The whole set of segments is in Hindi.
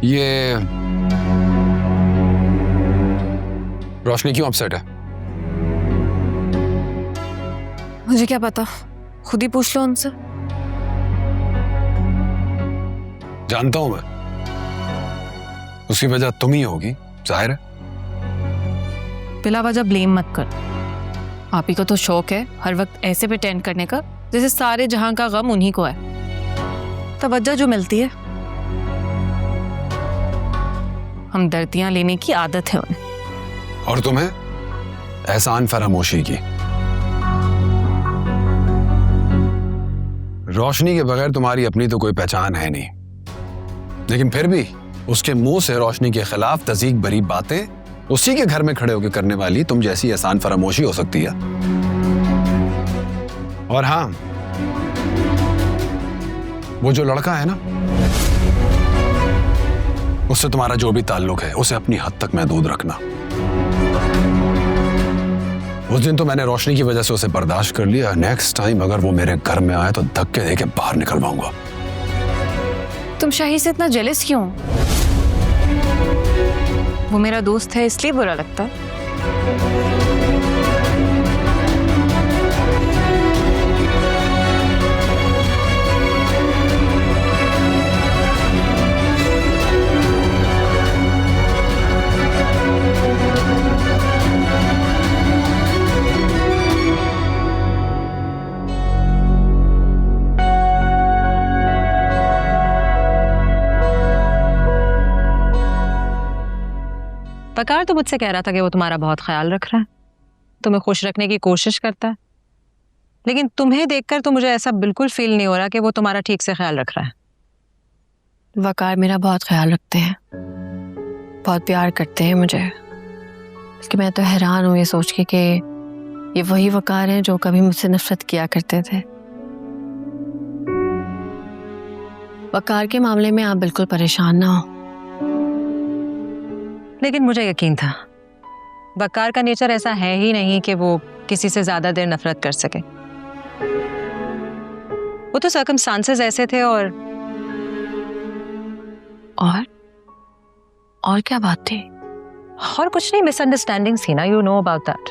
ये रोशनी क्यों अपसेट है? मुझे क्या पता, खुद ही पूछ लो उनसे। जानता हूं मैं, उसकी वजह तुम ही होगी, जाहिर है। बिला वजह ब्लेम मत कर। आप ही को तो शौक है हर वक्त ऐसे प्रिटेंड करने का जैसे सारे जहां का गम उन्हीं को है। तवज्जो जो मिलती है, हमदर्दियां लेने की आदत है उन्हें। और तुम्हें एहसान फरामोशी की। रोशनी के बगैर तुम्हारी अपनी तो कोई पहचान है नहीं, लेकिन फिर भी उसके मुंह से रोशनी के खिलाफ तज़ीक भरी बातें उसी के घर में खड़े होकर करने वाली तुम जैसी एहसान फरामोशी हो सकती है। और हाँ, वो जो लड़का है ना, उससे तुम्हारा जो भी ताल्लुक है उसे अपनी हद तक महदूद रखना। उस दिन तो मैंने रोशनी की वजह से उसे बर्दाश्त कर लिया। नेक्स्ट टाइम अगर वो मेरे घर में आए तो धक्के देके बाहर निकलवाऊंगा। तुम शाही से इतना जेलस क्यों? वो मेरा दोस्त है इसलिए बुरा लगता? वकार तो मुझसे कह रहा था कि वो तुम्हारा बहुत ख्याल रख रहा है, तुम्हें खुश रखने की कोशिश करता है, लेकिन तुम्हें देखकर तो मुझे ऐसा बिल्कुल फील नहीं हो रहा कि वो तुम्हारा ठीक से ख्याल रख रहा है। वकार मेरा बहुत ख्याल रखते हैं, बहुत प्यार करते हैं मुझे। इसके मैं तो हैरान हूँ ये सोच के कि ये वही वकार हैं जो कभी मुझसे नफरत किया करते थे। वकार के मामले में आप बिल्कुल परेशान ना हो। लेकिन मुझे यकीन था वकार का नेचर ऐसा है ही नहीं कि वो किसी से ज्यादा देर नफरत कर सके। वो तो सर्कमस्टांसेस ऐसे थे। और क्या बात थी? और कुछ नहीं, मिसअंडरस्टैंडिंग्स थी ना, यू नो अबाउट दैट।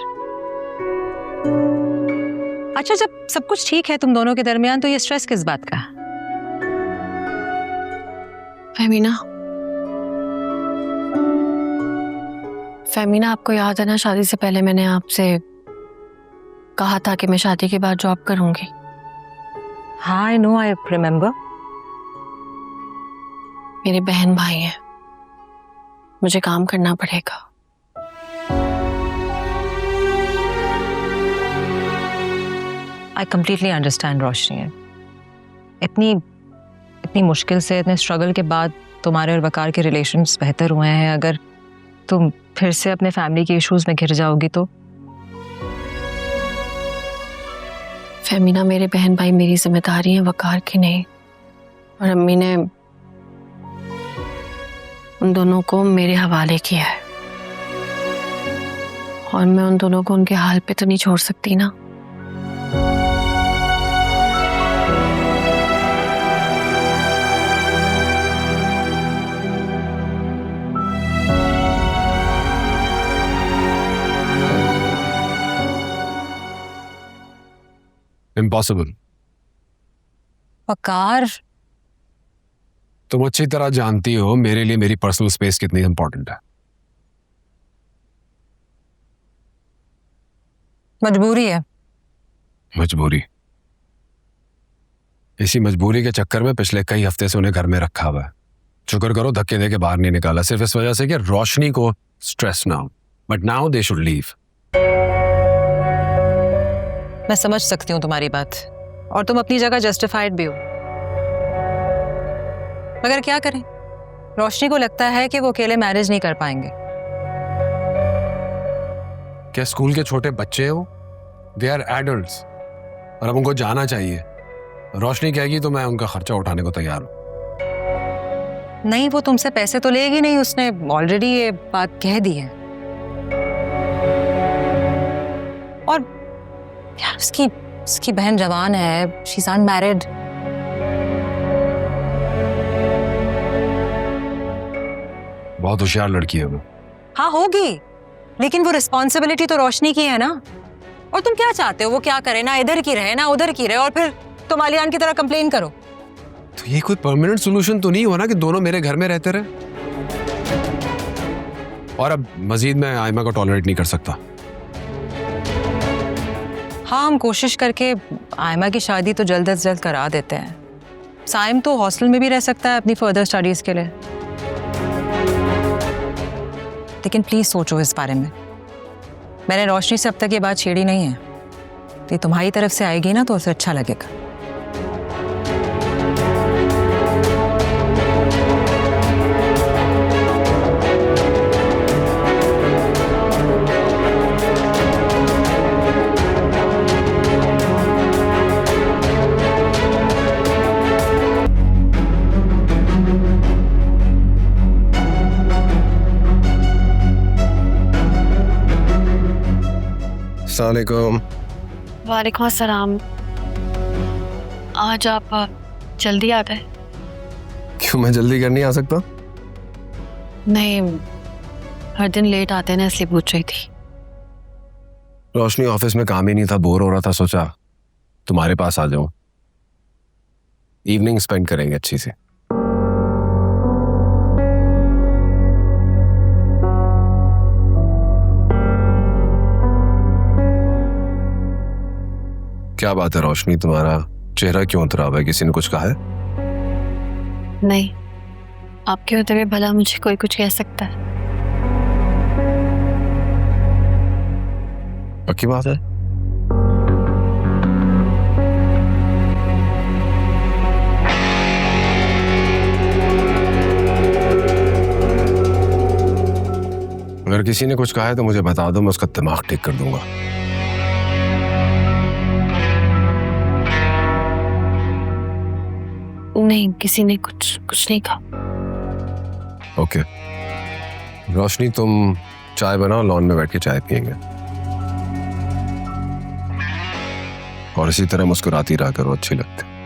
अच्छा, जब सब कुछ ठीक है तुम दोनों के दरमियान तो ये स्ट्रेस किस बात का? फहमीना, आपको याद है ना, शादी से पहले मैंने आपसे कहा था कि मैं शादी के बाद जॉब करूंगी। हाँ, आई नो, आई रिमेम्बर। मेरे बहन भाई हैं, मुझे काम करना पड़ेगा। आई कंप्लीटली अंडरस्टैंड रोशनी। इतनी मुश्किल से, इतने स्ट्रगल के बाद तुम्हारे और वकार के रिलेशंस बेहतर हुए हैं। अगर तुम फिर से अपने फैमिली के इश्यूज में घिर जाओगी तो? फहमीना, मेरे बहन भाई मेरी जिम्मेदारी है, वकार की नहीं। और अम्मी ने उन दोनों को मेरे हवाले किया है, और मैं उन दोनों को उनके हाल पे तो नहीं छोड़ सकती ना। इम्पॉसिबल। वकार, तुम अच्छी तरह जानती हो मेरे लिए मेरी पर्सनल स्पेस कितनी इंपॉर्टेंट है। मजबूरी है। मजबूरी? इसी मजबूरी के चक्कर में पिछले कई हफ्ते से उन्हें घर में रखा हुआ है। शुक्र करो धक्के देके बाहर नहीं निकाला, सिर्फ इस वजह से कि रोशनी को स्ट्रेस ना हो। But now they should leave. मैं समझ सकती हूँ तुम्हारी बात, और तुम अपनी जगह जस्टिफाइड भी हो, मगर क्या करें, रोशनी को लगता है कि वो अकेले मैनेज नहीं कर पाएंगे। क्या स्कूल के छोटे बच्चे हो? दे आर एडल्ट्स, और अब उनको जाना चाहिए। रोशनी कहेगी तो मैं उनका खर्चा उठाने को तैयार हूं। नहीं, वो तुमसे पैसे तो लेगी नहीं, उसने ऑलरेडी ये बात कह दी है। और यार, उसकी बहन जवान है, शी इज अनमैरिड। बहुत होशियार लड़की है वो। हाँ होगी, लेकिन वो रिस्पॉन्सिबिलिटी तो रोशनी की है ना। और तुम क्या चाहते हो वो क्या करे, ना इधर की रहे ना उधर की रहे, और फिर तुम आलियान की तरह कंप्लेन करो। तो ये कोई परमानेंट सोल्यूशन तो नहीं हुआ ना कि दोनों मेरे घर में रहते रहे। और अब मजीद मैं आयमा को टॉलरेट नहीं कर सकता। हाँ, हम कोशिश करके आयमा की शादी तो जल्द से जल्द करा देते हैं। साइम तो हॉस्टल में भी रह सकता है अपनी फर्दर स्टडीज के लिए। लेकिन प्लीज सोचो इस बारे में। मैंने रोशनी से अब तक ये बात छेड़ी नहीं है। ये तुम्हारी तरफ से आएगी ना तो उसे अच्छा लगेगा। अस्सलामुअलैकुम। वालेकुम अस्सलाम। आज आप जल्दी आ गए? क्यों, मैं जल्दी घर नहीं आ सकता? नहीं, हर दिन लेट आते हैं ना, इसलिए पूछ रही थी। रोशनी ऑफिस में काम ही नहीं था, बोर हो रहा था, सोचा तुम्हारे पास आ जाऊं। इवनिंग स्पेंड करेंगे अच्छी से। क्या बात है रोशनी, तुम्हारा चेहरा क्यों उतरा हुआ है? किसी ने कुछ कहा है? नहीं, आपके होते हुए भला मुझे कोई कुछ कह सकता है? पक्की बात है? अगर किसी ने कुछ कहा है तो मुझे बता दो, मैं उसका दिमाग ठीक कर दूंगा। नहीं, किसी ने कुछ नहीं कहा। ओके रोशनी, तुम चाय बनाओ, लॉन में बैठ के चाय पियेंगे। और इसी तरह मुस्कुराती रहा करो, अच्छी लगती।